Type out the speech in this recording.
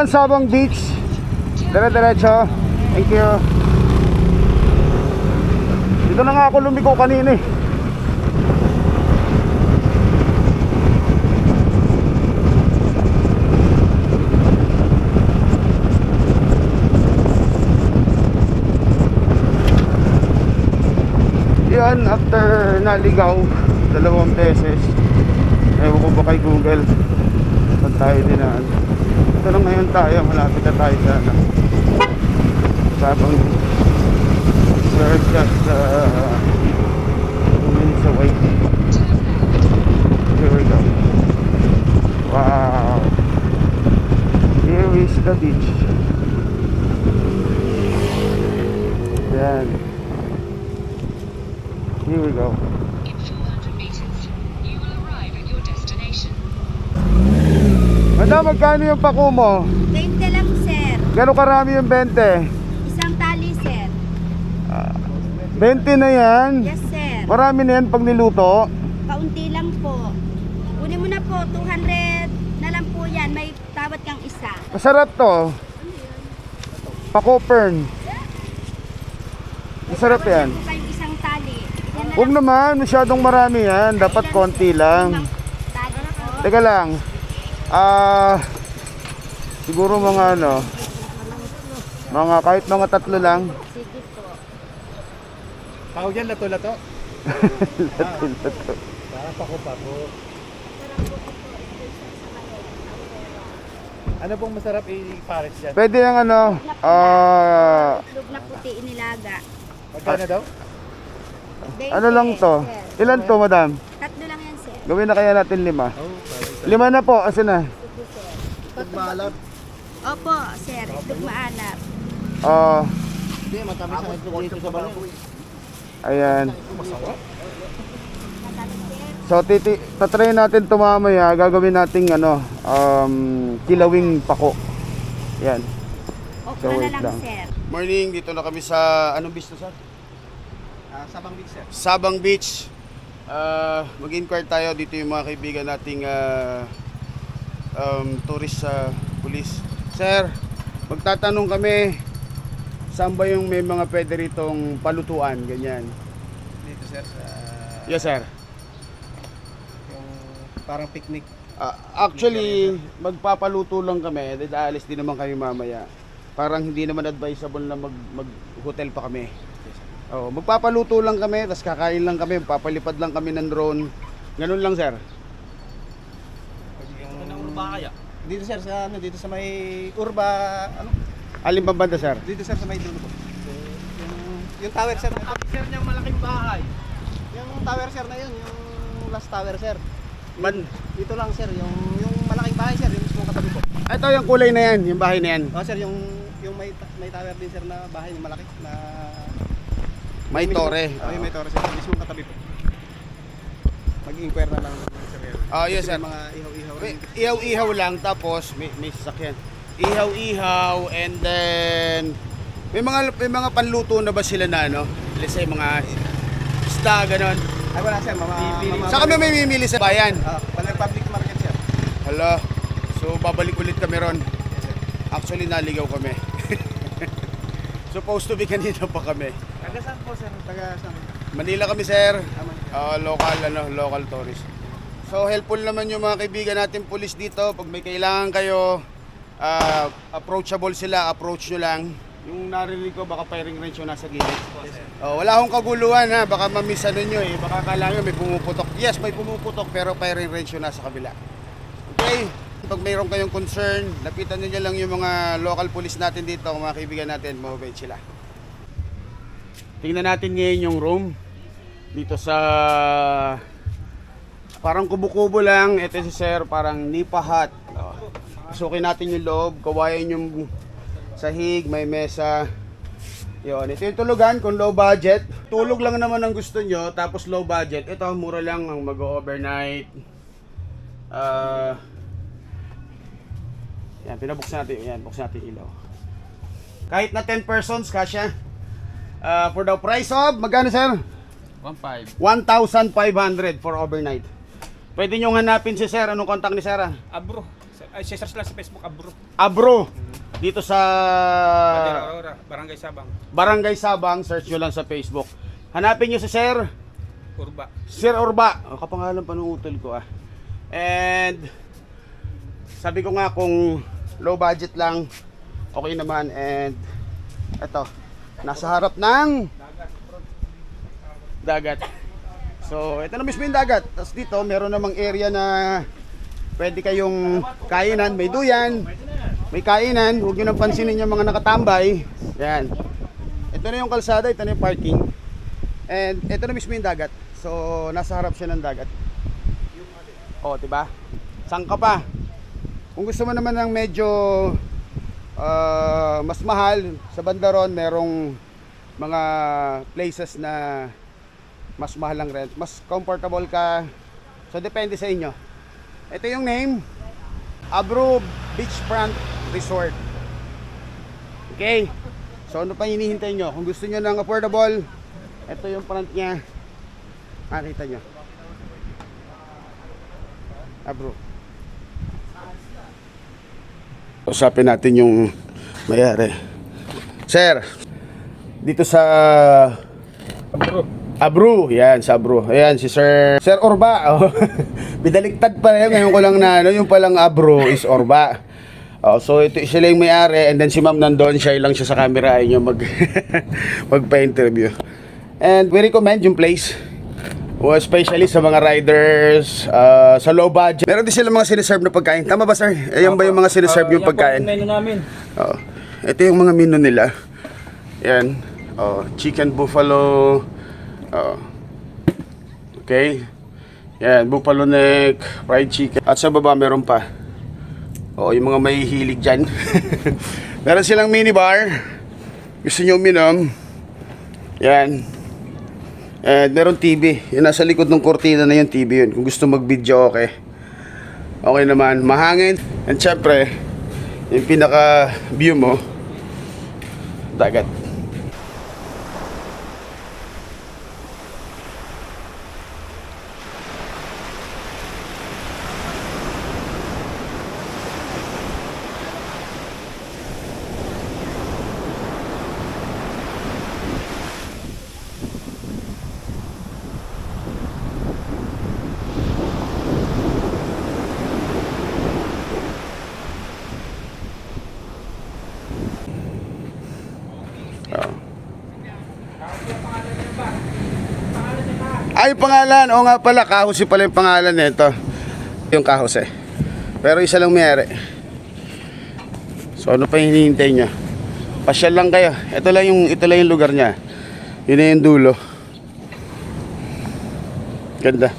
Sabang Beach. Dire-diretso. Thank you. Dito na nga ako lumiko kanina eh. Yan, after naligaw 2 beses, ewan ko ba kay Google saan tayo dinaan. Ito na ngayon tayo, malapit na tayo sa Sabang Beach. We're just 2 minutes away. Here we go. Wow, here is the beach. Yan. Here we go. In 400 meters, you will arrive at your destination. Madam, magkano yung pako mo? 20 lang, sir. Gano'ng karami yung 20? Isang tali, sir. 20 na yan? Yes, sir. Marami na yan pag niluto? Kaunti lang po. Kunin mo na po, 200 na lang po yan. May tawad kang isa. Masarap to. Pako pern. Masarap yan. Po kayong isang tali. Yan na Huwag naman, masyadong marami yan. Dapat konti lang. tali po. Teka lang. Siguro mga ano, kahit mga 3 lang. Sige po. Tawag yan, lato-lato. Lato-lato. Para pako-pako. Ano pong masarap i-pares yan? Pwede yung ano, Itlog na puti inilaga. Magkano daw? 20, ano lang to? sir. Ilan to, madam? 3 lang yan, sir. Gawin na kaya natin 5. Oh, 5 na po, asan na? Sige, sir. Pagbalot. Opo, sir. Itlog maalat. Hindi, matamis ang itlog dito sa baboy. Ayan. Masarap. So tatry natin ito mamaya. Gagawin nating ano, kilawing pako. Yan. Opo So, na wait lang, lang. sir. Morning, dito na kami sa anong beach to, sir? Sabang Beach, sir. Sabang Beach. Mag-inquire tayo dito yung mga kaibigan nating tourist sa police. Sir, magtatanong kami saan ba yung may mga pwede ritong palutuan, ganyan. Dito, sir, sa... Yes, sir. Yung parang picnic. Actually, magpapaluto lang kami. Dahil alis din naman kami mamaya. Parang hindi naman advisable na mag-hotel pa kami. Oh, magpapaluto lang kami, tapos kakain lang kami, papalipad lang kami ng drone. Ganun lang, sir. Yung... Dito, sir, sa ano, dito sa may Urba, ano? Alin bang banda, sir? Dito, sir, sa may dulo po. Yung tower, sir. Sir, niyang malaking bahay. Yung tower, sir, na yun. Yung last tower, sir. Dito lang, sir. Yung malaking bahay, sir. Yung mismo katabi po. Ito yung kulay na yan, yung bahay na yan. Oh, sir, yung may tower din, sir, na bahay. Yung malaki na... May mismo- tore. Oh, yung may tore, sir. Yung mismo katabi po. Mag-inquire na lang, sir. Yes, Kasi sir. may mga ihaw-ihaw. Ihaw-ihaw lang, tapos may sasakyan. Ihaw-ihaw, and then may mga panluto na ba sila na ano? Let's say mga isda, ganon. Ay, wala, sir. Saan kami may mimili sa bayan? Public market, sir. Hala, so babalik ulit kami ron. Yes, sir. Actually, naligaw kami. Supposed to be kanina pa kami. Taga saan po, sir? Taga saan? Manila kami, sir. Manila. Local tourist. So helpful naman yung mga kaibigan natin pulis dito. Pag may kailangan kayo, approachable sila, approach nyo lang. Yung narinig ko, baka firing range yung nasa gilid. Wala akong kaguluhan, ha. Baka mamiss ano nyo eh. Baka akala nyo may pumuputok. Yes, may pumuputok, pero firing range yung nasa kabila. Okay? Pag mayroon kayong concern, lapitan nyo lang yung mga local police natin dito, mga kaibigan natin, mababait sila. Tingnan natin ngayon yung room dito sa parang kubo-kubo lang. Ito si sir, parang nipa hut. Pasukin natin yung loob, kawayan yung sahig, may mesa. Yun, ito yung tulugan kung low budget. Tulog lang naman ang gusto nyo, tapos low budget. Ito, mura lang ang mag-overnight. Yan, pinabuksan natin. Yan, buksan natin ilaw. Kahit na 10 persons, kasya. For the price of, magkano sir? 1.5. 1,500 for overnight. Pwede nyo hanapin si sir. Anong contact ni sir? Bro. Ay, search lang sa Facebook, Abro. Abro. Dito sa Badera Aurora, Barangay Sabang, Barangay Sabang, search nyo lang sa Facebook. Hanapin nyo si Sir Urba. Sir Orba. O, kapangalan pa ng utol ko ah. And sabi ko nga kung low budget lang, okay naman. And eto, nasa harap ng dagat. So, ito na mismo yung dagat. Tapos dito, meron namang area na pwede kayong kainan. May duyan, may kainan. Huwag nyo nang pansinin yung mga nakatambay. Yan. Ito na yung kalsada, ito na yung parking. And ito na mismo yung dagat. So, nasa harap siya ng dagat. O, diba? Saan ka pa? Kung gusto mo naman ng medyo mas mahal, sa banda ron, merong mga places na mas mahal ang rent. Mas comfortable ka. So, depende sa inyo. Ito yung name. Abro Beachfront Resort. Okay? So, ano pa hinihintay nyo? Kung gusto nyo ng affordable, ito yung front niya. Nakita nyo. Abro. Usapin natin yung mayari. Sir, dito sa Abro, yan sa Abro. Ayan si Sir Orba. Oh. Bidaliktad pa rin ngayon ko lang na ano, yung palang Abro is Orba. Oh, so ito sila yung may-ari and then si Ma'am nandoon, siya lang siya sa camera ay niyo magpa-interview. And we recommend yung place. Especially sa mga riders, sa low budget. Meron din sila mga siniserve na pagkain. Tama ba, sir? Ayan ba yung mga siniserve yung pagkain? Yan po ang menu namin. Oh, ito yung mga menu nila. Yan. Oh, chicken buffalo. Oh. Okay. Yan, buffalo neck, fried chicken. At sa baba meron pa. Oh, yung mga may hilig dyan. Meron silang minibar. Gusto nyo uminom. Yan. And meron TV. Yung nasa likod ng kortina na yung TV yun. Kung gusto mag-video, okay. Okay naman. Mahangin. And syempre, yung pinaka view mo, dagat. Ay, pangalan. O nga pala, Kahose pala yung pangalan nito. Yung Kahose. Pero isa lang mayari. So ano pa yung hinihintay nyo? Pasyal lang kayo. Ito lang yung lugar niya. Yun na yung dulo. Ganda.